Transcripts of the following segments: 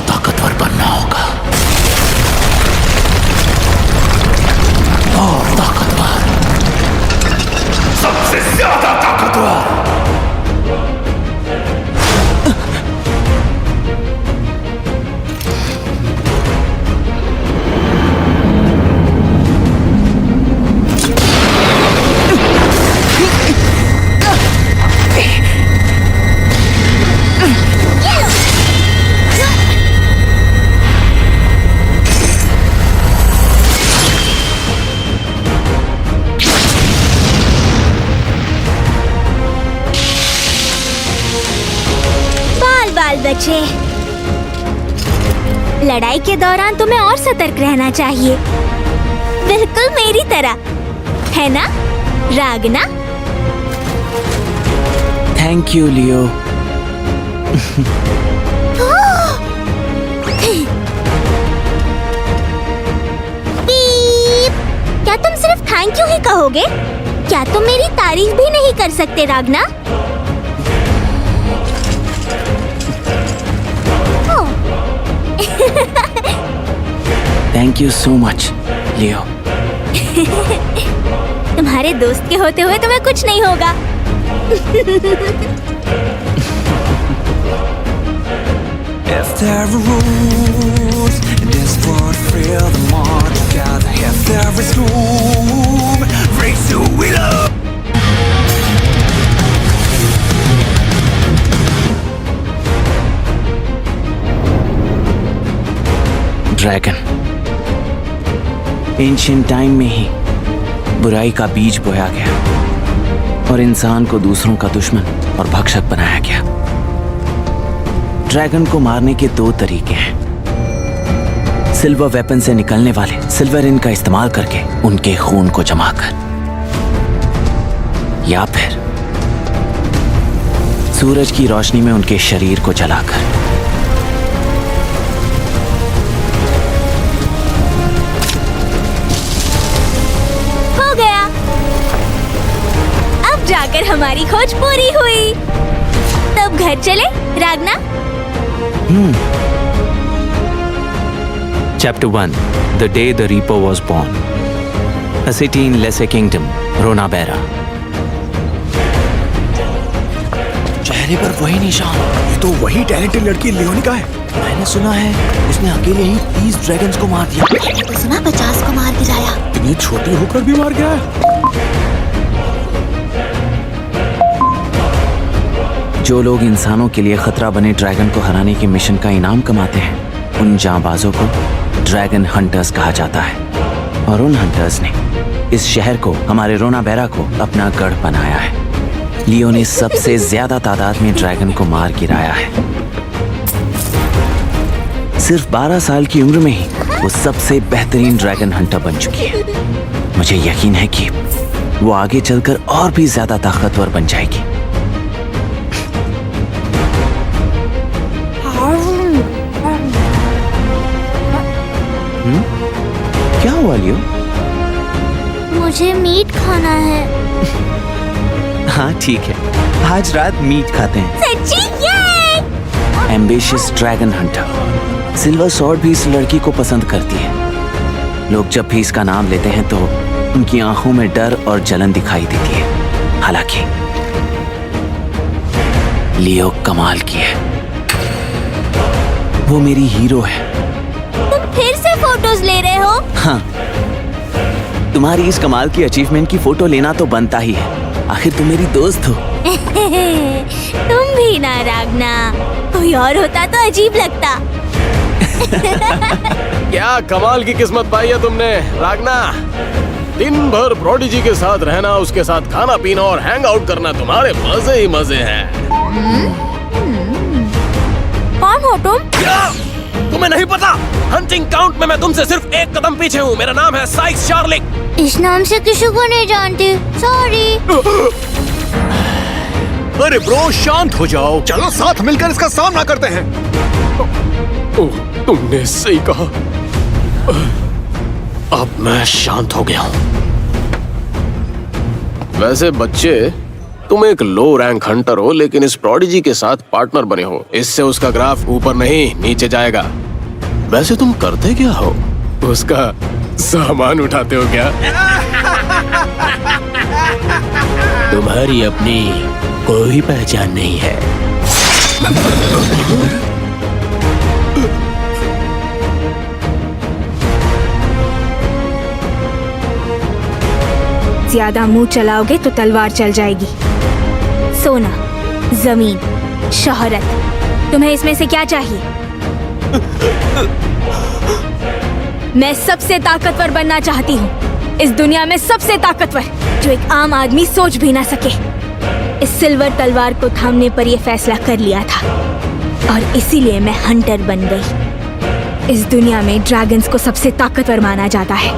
ताकतवर बनना होगा, और ताकतवर, सबसे ज्यादा ताकतवर। बच्चे, लड़ाई के दौरान तुम्हें और सतर्क रहना चाहिए, बिल्कुल मेरी तरह, है ना रागना? थैंक यू लियो। क्या तुम सिर्फ थैंक यू ही कहोगे? क्या तुम मेरी तारीफ भी नहीं कर सकते रागना? थैंक यू सो मच लियो। तुम्हारे दोस्त के होते हुए तुम्हें कुछ नहीं होगा। If there are rules in this world, feel the more together. If there is room, raise who we love. Dragon ancient time में ही बुराई का बीज बोया गया और इंसान को दूसरों का दुश्मन और भक्षक बनाया गया। ड्रैगन को मारने के दो तरीके हैं, सिल्वर वेपन से निकलने वाले सिल्वर इन का इस्तेमाल करके उनके खून को जमाकर, या फिर सूरज की रोशनी में उनके शरीर को जलाकर। जाकर हमारी खोज पूरी हुई। तब घर चले रागना? Chapter 1. The day the Reaper was born. A city in Lesser Kingdom, Ronabera. चेहरे पर वही निशान। ये तो वही टैलेंटेड लड़की लियोनी का है। मैंने सुना है उसने अकेले ही 30 ड्रैगन्स को मार दिया। मैंने तो सुना 50 को मार गिराया। इतनी छोटी होकर भी मार गया है। जो लोग इंसानों के लिए खतरा बने ड्रैगन को हराने के मिशन का इनाम कमाते हैं, उन जांबाजों को ड्रैगन हंटर्स कहा जाता है। और उन हंटर्स ने इस शहर को, हमारे रोनाबेरा को, अपना गढ़ बनाया है। लियो ने सबसे ज्यादा तादाद में ड्रैगन को मार गिराया है। सिर्फ 12 साल की उम्र में ही वो सबसे बेहतरीन ड्रैगन हंटर बन चुकी है। मुझे यकीन है कि वो आगे चलकर और भी ज्यादा ताकतवर बन जाएगी। क्या हुआ लियो? मुझे मीट खाना है। हाँ ठीक है, आज रात मीट खाते हैं। सच्ची? ये ambitious dragon Hunter silver sword भी इस लड़की को पसंद करती है। लोग जब भी इसका नाम लेते हैं तो उनकी आंखों में डर और जलन दिखाई देती है। हालांकि लियो कमाल की है, वो मेरी हीरो है। तुम फिर से फोटोज ले रहे हो? हाँ, तुम्हारी इस कमाल की अचीवमेंट की फोटो लेना तो बनता ही है, आखिर तुम मेरी दोस्त हो। तुम भी ना रागना, कोई और होता तो अजीब लगता। क्या कमाल की किस्मत पाई है तुमने रागना। दिन भर प्रोडिजी के साथ रहना, उसके साथ खाना पीना और हैंग आउट करना तुम्हारे मजे ही मजे हैं। कौन हो तुम? क्या तुम्हें नहीं पता? हंटिंग काउंट में मैं तुमसे सिर्फ एक कदम पीछे हूँ। मेरा नाम है साइक्स शार्लिक। इस नाम से किसी को नहीं जानती, सॉरी। अरे ब्रो शांत हो जाओ, चलो साथ मिलकर इसका सामना करते हैं। ओह, तुमने सही कहा। अब मैं शांत हो गया हूँ। वैसे बच्चे, तुम एक लो रैंक हंटर हो लेकिन इस प्रोडिजी के साथ पार्टनर बने हो, इससे उसका ग्राफ ऊपर नहीं नीचे जाएगा। वैसे तुम करते क्या हो? उसका सामान उठाते हो क्या? तुम्हारी अपनी कोई पहचान नहीं है। ज्यादा मुंह चलाओगे तो तलवार चल जाएगी। सोना, जमीन, शोहरत, तुम्हें इसमें से क्या चाहिए? मैं सबसे ताकतवर बनना चाहती हूँ, इस दुनिया में सबसे ताकतवर, जो एक आम आदमी सोच भी ना सके। इस सिल्वर तलवार को थामने पर यह फैसला कर लिया था और इसीलिए मैं हंटर बन गई। इस दुनिया में ड्रैगन्स को सबसे ताकतवर माना जाता है।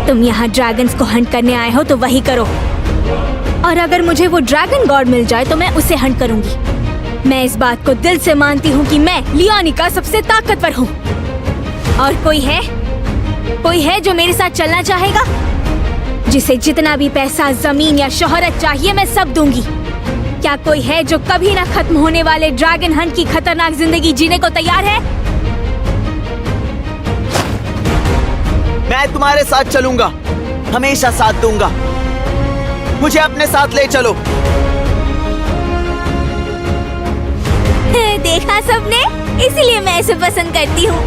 तुम यहाँ ड्रैगन्स को हंट करने आए हो तो वही करो, और अगर मुझे वो ड्रैगन गॉड मिल जाए तो मैं उसे हंट करूंगी। मैं इस बात को दिल से मानती हूँ कि मैं लियोनिका सबसे ताकतवर हूँ। और कोई है जो मेरे साथ चलना चाहेगा? जिसे जितना भी पैसा, जमीन या शोहरत चाहिए मैं सब दूंगी। क्या कोई है जो कभी ना खत्म होने वाले ड्रैगन हंट की खतरनाक जिंदगी जीने को तैयार है? मैं तुम्हारे साथ चलूंगा, हमेशा साथ दूंगा। मुझे अपने साथ ले चलो। देखा सबने, इसीलिए मैं इसे पसंद करती हूँ।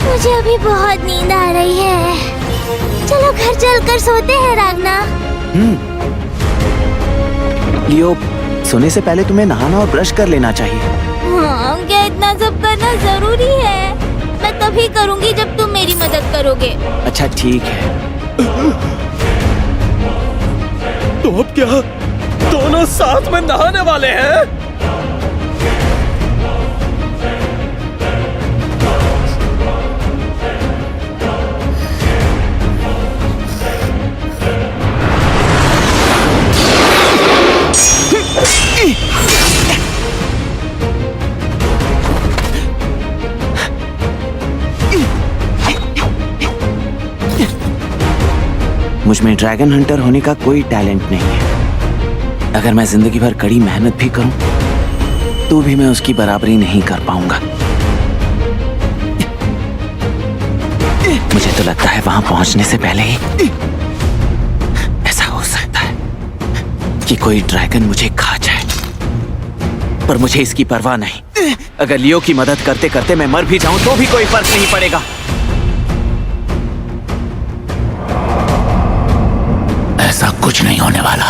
मुझे अभी बहुत नींद आ रही है। चलो घर चलकर सोते हैं रागना। लियो, सोने से पहले तुम्हें नहाना और ब्रश कर लेना चाहिए। हाँ, क्या इतना सब करना जरूरी है? मैं तभी करूँगी जब तुम मेरी मदद करोगे। अच्छा ठीक है। तो अब क्या दोनों साथ में नहाने वाले हैं? मुझ में ड्रैगन हंटर होने का कोई टैलेंट नहीं है। अगर मैं जिंदगी भर कड़ी मेहनत भी करूं, तो भी मैं उसकी बराबरी नहीं कर पाऊंगा। मुझे तो लगता है वहां पहुंचने से पहले ही ऐसा हो सकता है कि कोई ड्रैगन मुझे खा जाए, पर मुझे इसकी परवाह नहीं। अगर लियो की मदद करते करते मैं मर भी जाऊं तो भी कोई फर्क नहीं पड़ेगा। ऐसा कुछ नहीं होने वाला।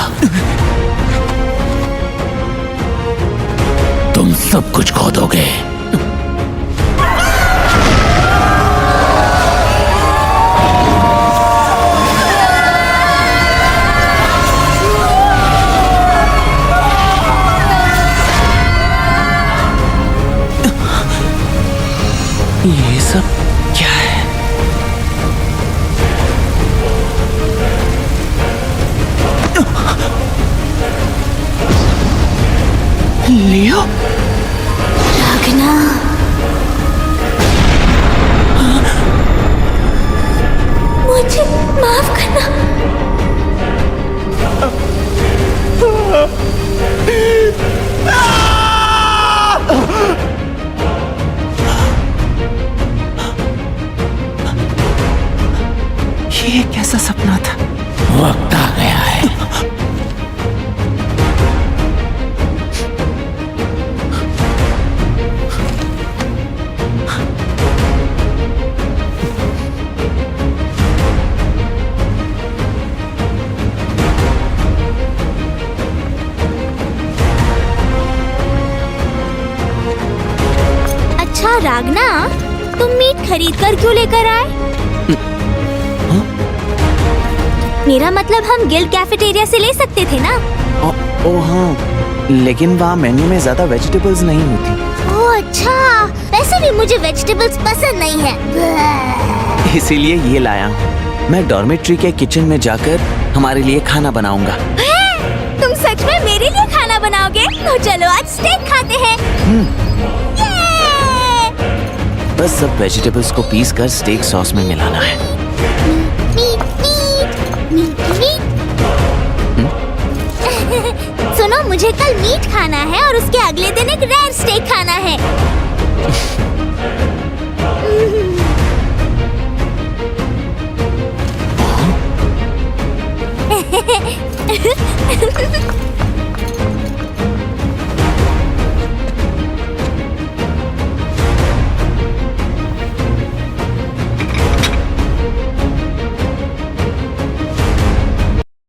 तुम सब कुछ खो दोगे। ये सब क्या है? लियो? रागना, मुझे माफ करना। ये कैसा सपना था? वक्त आ गया है। अच्छा रागना, तुम मीट खरीद कर क्यों लेकर आए? मेरा मतलब हम गिल्ड कैफेटेरिया से ले सकते थे ना? ओ हाँ, लेकिन वहाँ मेन्यू में ज्यादा वेजिटेबल्स नहीं होती। ओह अच्छा, वैसे भी मुझे वेजिटेबल्स पसंद नहीं है। इसीलिए ये लाया हूँ। मैं डॉर्मेट्री के किचन में जाकर हमारे लिए खाना बनाऊंगा। तुम सच में मेरे लिए खाना बनाओगे? तो चलो आज स्टेक खाते हैं। ये! बस सब वेजिटेबल्स को पीस कर स्टेक सॉस में मिलाना है। मीट मीट मीट मीट मुझे कल मीट खाना है और उसके अगले दिन एक रेयर स्टेक खाना है।